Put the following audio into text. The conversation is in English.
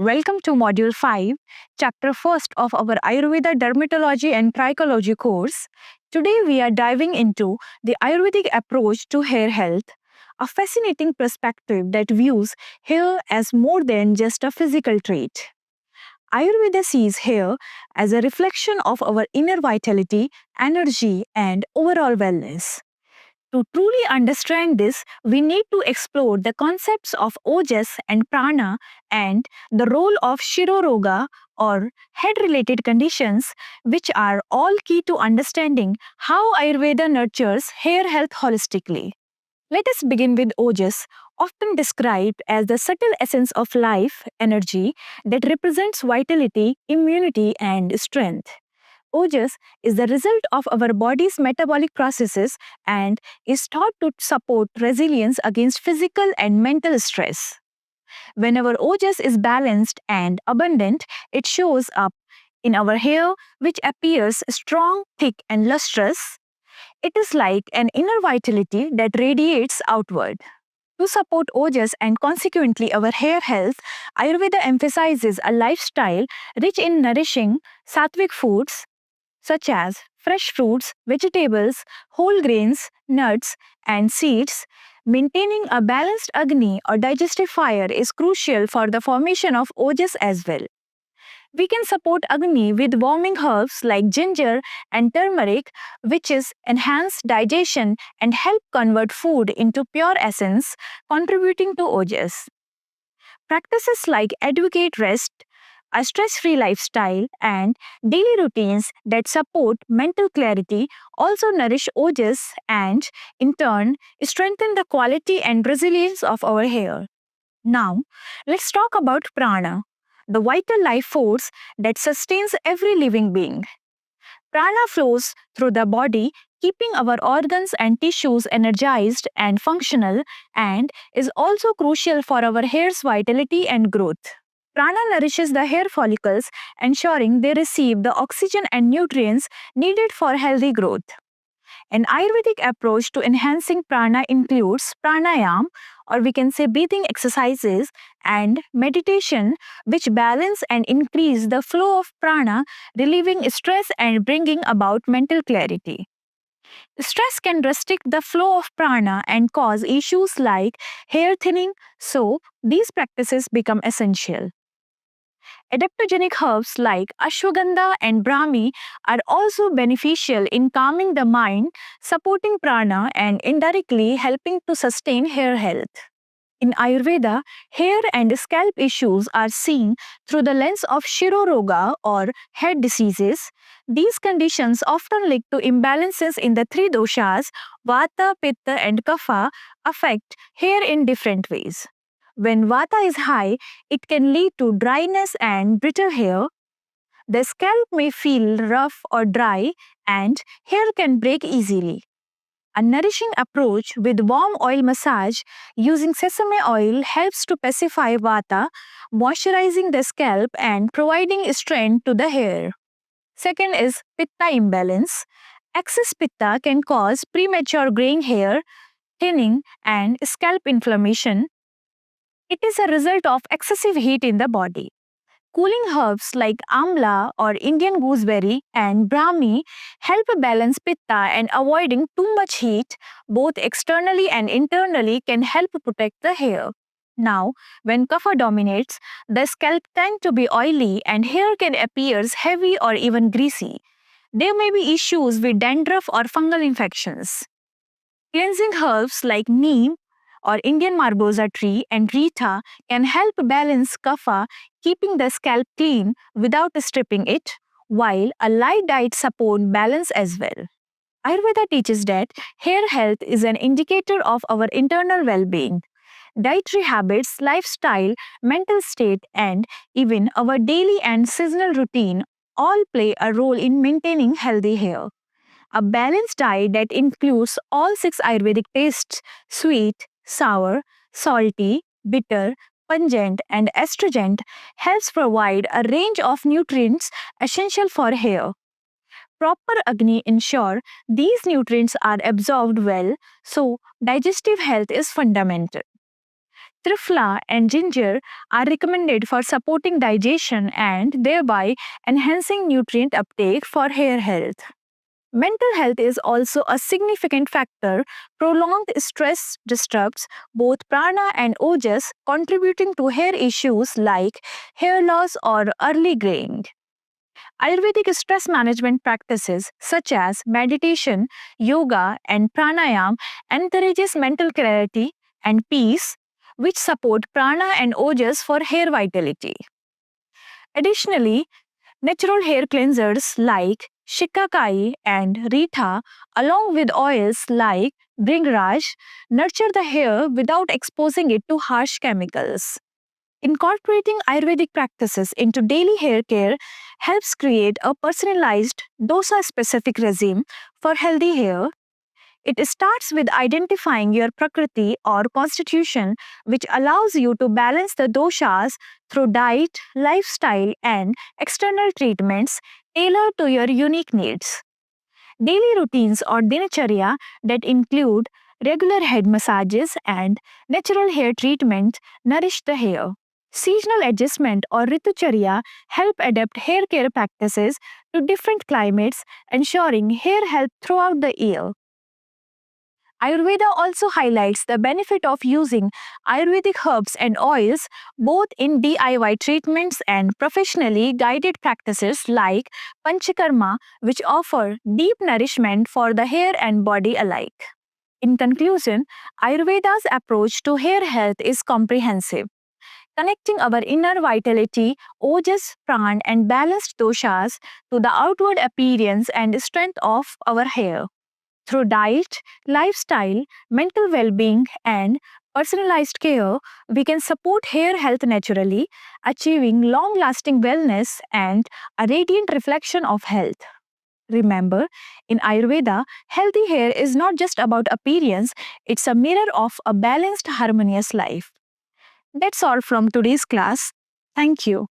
Welcome to Module 5, Chapter 1st of our Ayurveda Dermatology and Trichology course. Today we are diving into the Ayurvedic approach to hair health, a fascinating perspective that views hair as more than just a physical trait. Ayurveda sees hair as a reflection of our inner vitality, energy, and overall wellness. To truly understand this, we need to explore the concepts of ojas and prana and the role of shiroroga or head related conditions, which are all key to understanding how Ayurveda nurtures hair health holistically. Let us begin with ojas, often described as the subtle essence of life, energy that represents vitality, immunity, and strength. Ojas is the result of our body's metabolic processes and is thought to support resilience against physical and mental stress. When our ojas is balanced and abundant, it shows up in our hair, which appears strong, thick, and lustrous. It is like an inner vitality that radiates outward. To support ojas and consequently our hair health, Ayurveda emphasizes a lifestyle rich in nourishing sattvic foods such as fresh fruits, vegetables, whole grains, nuts, and seeds. Maintaining a balanced Agni or digestive fire is crucial for the formation of ojas as well. We can support Agni with warming herbs like ginger and turmeric, which is enhance digestion and help convert food into pure essence, contributing to ojas. Practices like advocate rest, a stress free lifestyle, and daily routines that support mental clarity also nourish ojas and, in turn, strengthen the quality and resilience of our hair. Now, let's talk about prana, the vital life force that sustains every living being. Prana flows through the body, keeping our organs and tissues energized and functional, and is also crucial for our hair's vitality and growth. Prana nourishes the hair follicles, ensuring they receive the oxygen and nutrients needed for healthy growth. An Ayurvedic approach to enhancing prana includes pranayam, or we can say breathing exercises, and meditation, which balance and increase the flow of prana, relieving stress and bringing about mental clarity. Stress can restrict the flow of prana and cause issues like hair thinning, so these practices become essential. Adaptogenic herbs like ashwagandha and brahmi are also beneficial in calming the mind, supporting prana, and indirectly helping to sustain hair health. In Ayurveda, hair and scalp issues are seen through the lens of shiroroga or head diseases. These conditions often lead to imbalances in the three doshas, vata, pitta, and kapha, affect hair in different ways. When vata is high, it can lead to dryness and brittle hair. The scalp may feel rough or dry, and hair can break easily. A nourishing approach with warm oil massage using sesame oil helps to pacify vata, moisturizing the scalp and providing strength to the hair. Second is pitta imbalance. Excess pitta can cause premature graying hair, thinning, and scalp inflammation. It is a result of excessive heat in the body. Cooling herbs like amla or Indian gooseberry and brahmi help balance pitta, and avoiding too much heat, both externally and internally, can help protect the hair. Now, when kapha dominates, the scalp tends to be oily and hair can appear heavy or even greasy. There may be issues with dandruff or fungal infections. Cleansing herbs like neem or Indian margosa tree and rita can help balance kapha, keeping the scalp clean without stripping it, while a light diet supports balance as well. Ayurveda teaches that hair health is an indicator of our internal well-being. Dietary habits, lifestyle, mental state, and even our daily and seasonal routine all play a role in maintaining healthy hair. A balanced diet that includes all six Ayurvedic tastes sweet, sour, salty, bitter, pungent, and astringent helps provide a range of nutrients essential for hair. Proper Agni ensure these nutrients are absorbed well, so digestive health is fundamental. Triphala and ginger are recommended for supporting digestion and thereby enhancing nutrient uptake for hair health. Mental health is also a significant factor. Prolonged stress disrupts both prana and ojas, contributing to hair issues like hair loss or early graying. Ayurvedic stress management practices such as meditation, yoga, and pranayam encourages mental clarity and peace, which support prana and ojas for hair vitality. Additionally, natural hair cleansers like shikakai and Rita, along with oils like Bringraj, nurture the hair without exposing it to harsh chemicals. Incorporating Ayurvedic practices into daily hair care helps create a personalized, dosa specific regime for healthy hair. It starts with identifying your prakriti or constitution, which allows you to balance the doshas through diet, lifestyle, and external treatments tailored to your unique needs. Daily routines or dinacharya that include regular head massages and natural hair treatment nourish the hair. Seasonal adjustment or ritucharya help adapt hair care practices to different climates, ensuring hair health throughout the year. Ayurveda also highlights the benefit of using Ayurvedic herbs and oils both in DIY treatments and professionally guided practices like Panchakarma, which offer deep nourishment for the hair and body alike. In conclusion, Ayurveda's approach to hair health is comprehensive, connecting our inner vitality, ojas, pran, and balanced doshas to the outward appearance and strength of our hair. Through diet, lifestyle, mental well being, and personalized care, we can support hair health naturally, achieving long lasting wellness and a radiant reflection of health. Remember, in Ayurveda, healthy hair is not just about appearance, it's a mirror of a balanced, harmonious life. That's all from today's class. Thank you.